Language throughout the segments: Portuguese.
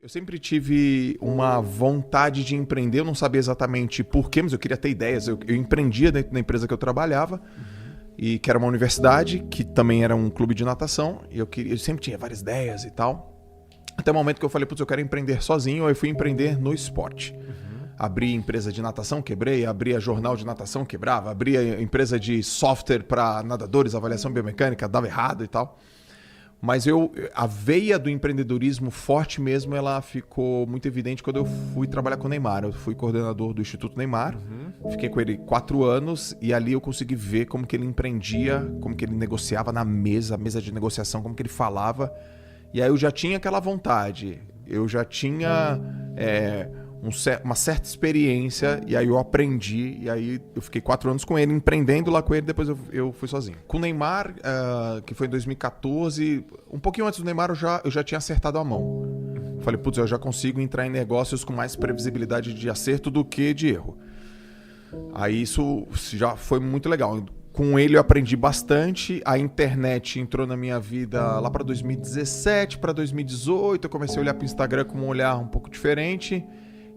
Eu sempre tive uma vontade de empreender, eu não sabia exatamente por quê, mas eu queria ter ideias. Eu empreendia dentro da empresa que eu trabalhava, e que era uma universidade, que também era um clube de natação, e eu sempre tinha várias ideias e tal. Até o momento que eu falei, putz, eu quero empreender sozinho, aí eu fui empreender no esporte. Abri empresa de natação, quebrei, abria jornal de natação, quebrava, abria empresa de software para nadadores, avaliação biomecânica, dava errado e tal. Mas a veia do empreendedorismo forte mesmo, ela ficou muito evidente quando eu fui trabalhar com o Neymar. Eu fui coordenador do Instituto Neymar, fiquei com ele 4 anos e ali eu consegui ver como que ele empreendia, como que ele negociava na mesa de negociação, como que ele falava. E aí eu já tinha aquela vontade, eu já tinha uma certa experiência, e aí eu aprendi, e aí eu fiquei 4 anos com ele, empreendendo lá com ele, depois eu fui sozinho. Com o Neymar, que foi em 2014, um pouquinho antes do Neymar eu já tinha acertado a mão. Falei, putz, eu já consigo entrar em negócios com mais previsibilidade de acerto do que de erro. Aí isso já foi muito legal. Com ele eu aprendi bastante, a internet entrou na minha vida lá para 2017, para 2018, eu comecei a olhar para o Instagram com um olhar um pouco diferente,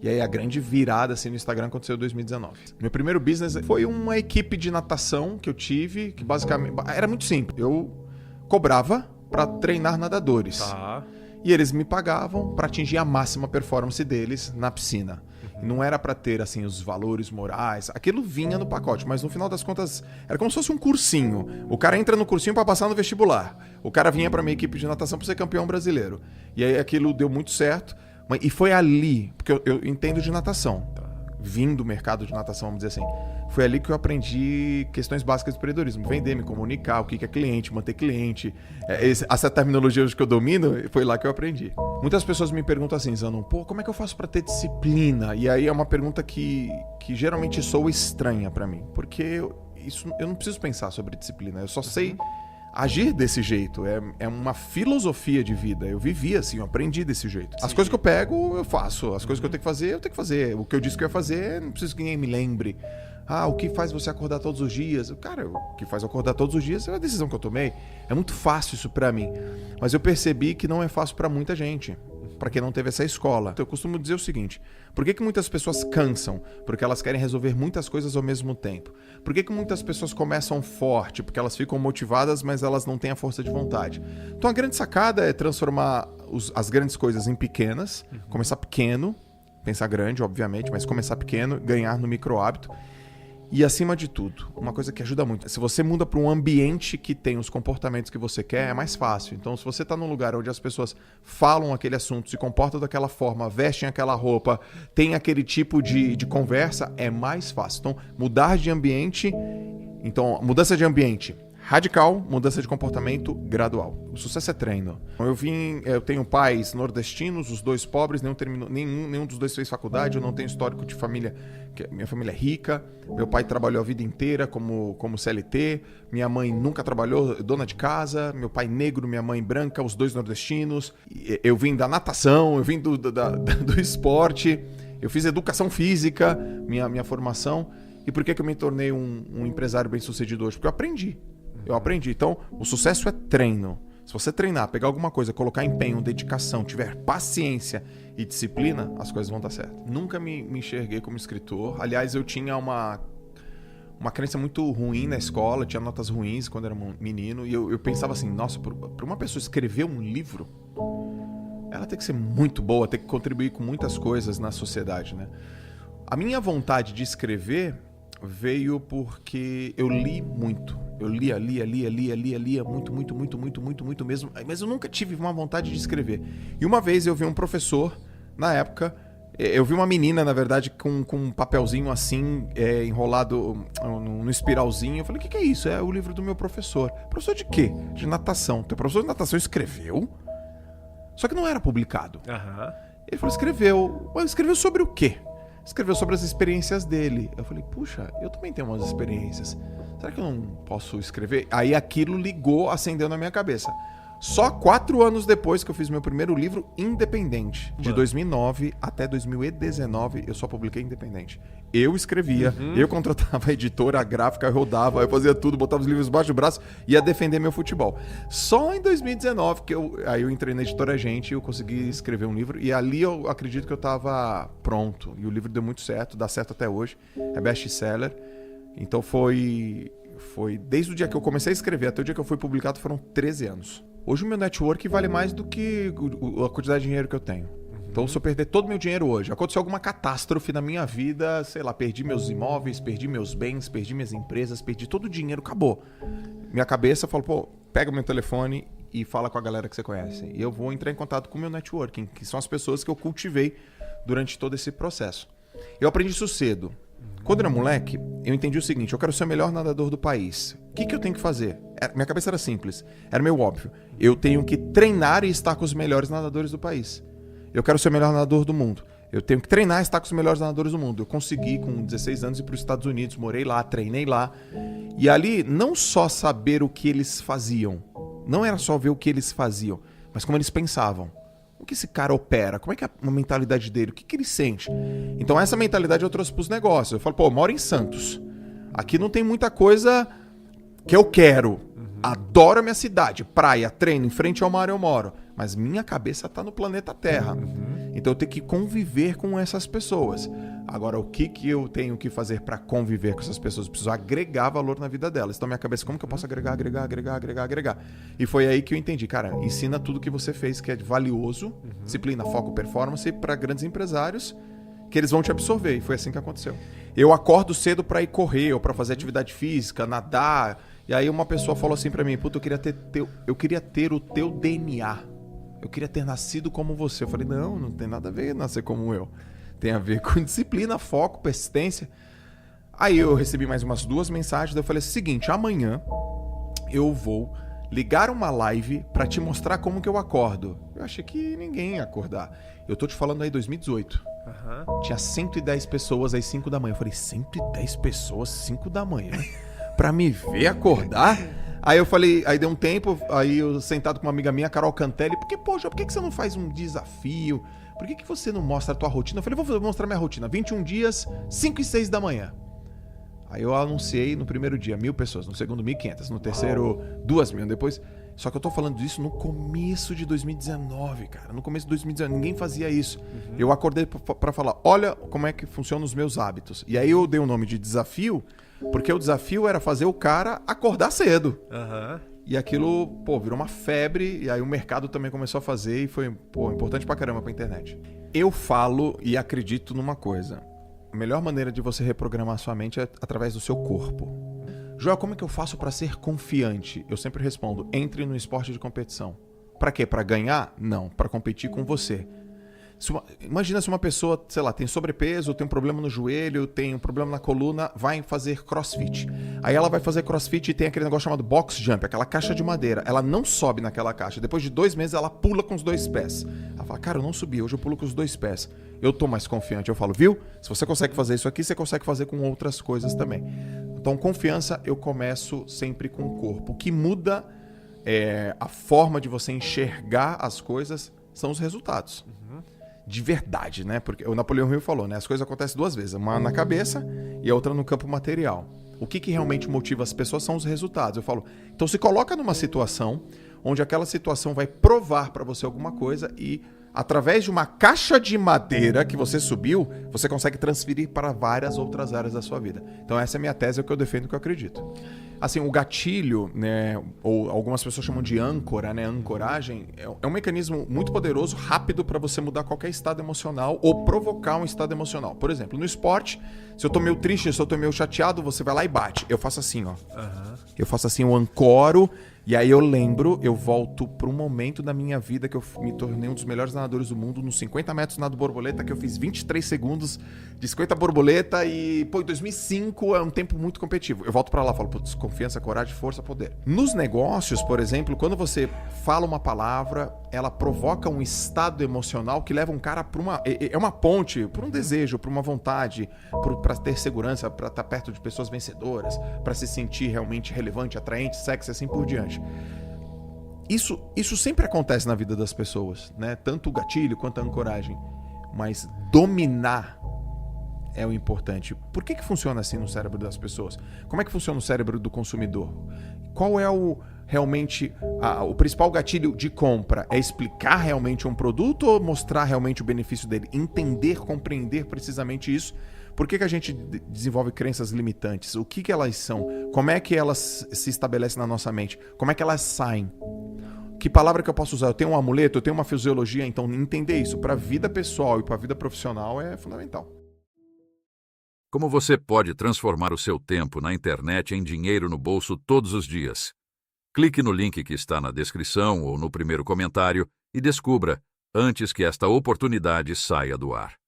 e aí a grande virada assim, no Instagram aconteceu em 2019. Meu primeiro business foi uma equipe de natação que eu tive, que basicamente era muito simples. Eu cobrava para treinar nadadores, e eles me pagavam para atingir a máxima performance deles na piscina. Não era para ter assim os valores morais, aquilo vinha no pacote, mas no final das contas era como se fosse um cursinho. O cara entra no cursinho para passar no vestibular. O cara vinha para minha equipe de natação para ser campeão brasileiro. E aí aquilo deu muito certo, e foi ali, porque eu entendo de natação, vim do mercado de natação, vamos dizer assim. Foi ali que eu aprendi questões básicas de empreendedorismo. Vender, me comunicar, o que é cliente, manter cliente. Essa terminologia hoje que eu domino, foi lá que eu aprendi. Muitas pessoas me perguntam assim, Zanon, como é que eu faço para ter disciplina? E aí é uma pergunta que geralmente soa estranha para mim. Porque eu não preciso pensar sobre disciplina, eu só sei agir desse jeito. É uma filosofia de vida. Eu vivi assim, eu aprendi desse jeito. As coisas que eu pego, eu faço. As coisas que eu tenho que fazer. O que eu disse que eu ia fazer, não preciso que ninguém me lembre. O que faz você acordar todos os dias? Cara, o que faz eu acordar todos os dias é a decisão que eu tomei. É muito fácil isso pra mim. Mas eu percebi que não é fácil pra muita gente, pra quem não teve essa escola. Então, eu costumo dizer o seguinte: por que muitas pessoas cansam? Porque elas querem resolver muitas coisas ao mesmo tempo. Por que muitas pessoas começam forte? Porque elas ficam motivadas, mas elas não têm a força de vontade. Então a grande sacada é transformar as grandes coisas em pequenas, começar pequeno, pensar grande, obviamente, mas começar pequeno, ganhar no micro hábito. E acima de tudo, uma coisa que ajuda muito, se você muda para um ambiente que tem os comportamentos que você quer, é mais fácil. Então, se você está num lugar onde as pessoas falam aquele assunto, se comportam daquela forma, vestem aquela roupa, tem aquele tipo de conversa, é mais fácil. Então, mudança de ambiente radical, mudança de comportamento gradual. O sucesso é treino. Eu tenho pais nordestinos, os 2 pobres, nenhum dos 2 fez faculdade, eu não tenho histórico de família, minha família é rica, meu pai trabalhou a vida inteira como CLT, minha mãe nunca trabalhou, dona de casa, meu pai negro, minha mãe branca, os 2 nordestinos. Eu vim da natação, eu vim do esporte, eu fiz educação física, minha formação. E por que eu me tornei um empresário bem-sucedido hoje? Porque eu aprendi. Então, o sucesso é treino. Se você treinar, pegar alguma coisa, colocar empenho, dedicação, tiver paciência e disciplina, as coisas vão dar certo. Nunca me enxerguei como escritor. Aliás, eu tinha uma crença muito ruim na escola, tinha notas ruins quando era menino. E eu pensava assim, nossa, para uma pessoa escrever um livro, ela tem que ser muito boa, tem que contribuir com muitas coisas na sociedade, né? A minha vontade de escrever veio porque eu li muito. Eu lia muito mesmo, mas eu nunca tive uma vontade de escrever. E uma vez eu vi um professor, na época, eu vi uma menina, na verdade, com um papelzinho assim, enrolado no espiralzinho. Eu falei, o que é isso? É o livro do meu professor. Professor de quê? De natação. Teu professor de natação escreveu? Só que não era publicado. Ele falou, escreveu. Mas escreveu sobre o quê? Escreveu sobre as experiências dele. Eu falei, puxa, eu também tenho umas experiências. Será que eu não posso escrever? Aí aquilo acendeu na minha cabeça. Só 4 anos depois que eu fiz meu primeiro livro independente. De 2009 até 2019, eu só publiquei independente. Eu escrevia, eu contratava a editora, a gráfica, eu rodava, eu fazia tudo, botava os livros debaixo do braço e ia defender meu futebol. Só em 2019 que eu entrei na editora Gente e eu consegui escrever um livro. E ali eu acredito que eu estava pronto. E o livro deu muito certo, dá certo até hoje. É best-seller. Então foi desde o dia que eu comecei a escrever até o dia que eu fui publicado, foram 13 anos. Hoje o meu network vale mais do que a quantidade de dinheiro que eu tenho. Então, se eu perder todo o meu dinheiro hoje, aconteceu alguma catástrofe na minha vida, sei lá, perdi meus imóveis, perdi meus bens, perdi minhas empresas, perdi todo o dinheiro, acabou. Minha cabeça falou, pô, pega o meu telefone e fala com a galera que você conhece. E eu vou entrar em contato com o meu networking, que são as pessoas que eu cultivei durante todo esse processo. Eu aprendi isso cedo. Quando eu era moleque, eu entendi o seguinte, eu quero ser o melhor nadador do país. O que eu tenho que fazer? Minha cabeça era simples, era meio óbvio. Eu tenho que treinar e estar com os melhores nadadores do país. Eu quero ser o melhor nadador do mundo. Eu tenho que treinar e estar com os melhores nadadores do mundo. Eu consegui, com 16 anos, ir para os Estados Unidos, morei lá, treinei lá. E ali, não só saber o que eles faziam, não era só ver o que eles faziam, mas como eles pensavam. Como que esse cara opera? Como é que é a mentalidade dele? O que ele sente? Então essa mentalidade eu trouxe para os negócios. Eu falo, pô, eu moro em Santos. Aqui não tem muita coisa que eu quero. Adoro a minha cidade. Praia, treino, em frente ao mar eu moro. Mas minha cabeça está no planeta Terra. Então eu tenho que conviver com essas pessoas. Agora, o que eu tenho que fazer para conviver com essas pessoas? Eu preciso agregar valor na vida delas. Então minha cabeça, como que eu posso agregar? E foi aí que eu entendi. Cara, ensina tudo que você fez que é valioso, disciplina, foco, performance, para grandes empresários que eles vão te absorver. E foi assim que aconteceu. Eu acordo cedo para ir correr, ou para fazer atividade física, nadar. E aí uma pessoa falou assim para mim, puta, eu queria ter o teu DNA. Eu queria ter nascido como você. Eu falei, não tem nada a ver nascer como eu. Tem a ver com disciplina, foco, persistência. Aí eu recebi mais umas 2 mensagens. Eu falei, seguinte, amanhã eu vou ligar uma live pra te mostrar como que eu acordo. Eu achei que ninguém ia acordar. Eu tô te falando aí 2018. Tinha 110 pessoas às 5 da manhã. Eu falei, 110 pessoas, 5 da manhã? Pra me ver acordar? Aí eu falei, aí deu um tempo, aí eu sentado com uma amiga minha, Carol Cantelli, por que você não faz um desafio? Por que você não mostra a tua rotina? Eu falei, vou mostrar minha rotina, 21 dias, 5 e 6 da manhã. Aí eu anunciei no primeiro dia 1.000 pessoas, no segundo 1.500, no terceiro 2.000, depois... Só que eu tô falando disso no começo de 2019, cara. No começo de 2019, ninguém fazia isso. Eu acordei pra falar, olha como é que funcionam os meus hábitos. E aí eu dei o nome de desafio, porque o desafio era fazer o cara acordar cedo. E aquilo, virou uma febre. E aí o mercado também começou a fazer e foi, importante pra caramba pra internet. Eu falo e acredito numa coisa. A melhor maneira de você reprogramar sua mente é através do seu corpo. Joel, como é que eu faço para ser confiante? Eu sempre respondo, entre no esporte de competição. Para quê? Para ganhar? Não, para competir com você. Imagina se uma pessoa, sei lá, tem sobrepeso, tem um problema no joelho, tem um problema na coluna, vai fazer crossfit. Aí ela vai fazer crossfit e tem aquele negócio chamado box jump, aquela caixa de madeira. Ela não sobe naquela caixa. Depois de 2 meses ela pula com os 2 pés. Ela fala, cara, eu não subi, hoje eu pulo com os 2 pés. Eu tô mais confiante. Eu falo, viu? Se você consegue fazer isso aqui, você consegue fazer com outras coisas também. Então, confiança, eu começo sempre com o corpo. O que muda a forma de você enxergar as coisas são os resultados. De verdade, né? Porque o Napoleão Hill falou, né? As coisas acontecem 2 vezes. Uma na cabeça e a outra no campo material. O que realmente motiva as pessoas são os resultados. Eu falo, então se coloca numa situação onde aquela situação vai provar para você alguma coisa e através de uma caixa de madeira que você subiu, você consegue transferir para várias outras áreas da sua vida. Então essa é a minha tese, é o que eu defendo, que eu acredito. Assim, o gatilho, né, ou algumas pessoas chamam de âncora, né, ancoragem, é um mecanismo muito poderoso, rápido para você mudar qualquer estado emocional ou provocar um estado emocional. Por exemplo, no esporte, se eu tô meio triste, se eu tô meio chateado, você vai lá e bate. Eu faço assim, ó. Eu faço assim, eu ancoro. E aí eu lembro, eu volto para um momento da minha vida que eu me tornei um dos melhores nadadores do mundo, nos 50 metros nado borboleta, que eu fiz 23 segundos de 50 borboleta e, em 2005 é um tempo muito competitivo. Eu volto para lá e falo, putz, confiança, coragem, força, poder. Nos negócios, por exemplo, quando você fala uma palavra, ela provoca um estado emocional que leva um cara para uma ponte, para um desejo, para uma vontade, para ter segurança, para estar perto de pessoas vencedoras, para se sentir realmente relevante, atraente, sexy, assim por diante. Isso sempre acontece na vida das pessoas, né? Tanto o gatilho quanto a ancoragem. Mas dominar é o importante. Por que funciona assim no cérebro das pessoas? Como é que funciona o cérebro do consumidor? Qual é realmente o principal gatilho de compra? É explicar realmente um produto ou mostrar realmente o benefício dele? Entender, compreender precisamente isso. Por que a gente desenvolve crenças limitantes? O que elas são? Como é que elas se estabelecem na nossa mente? Como é que elas saem? Que palavra que eu posso usar? Eu tenho um amuleto, eu tenho uma fisiologia, então entender isso para a vida pessoal e para a vida profissional é fundamental. Como você pode transformar o seu tempo na internet em dinheiro no bolso todos os dias? Clique no link que está na descrição ou no primeiro comentário e descubra antes que esta oportunidade saia do ar.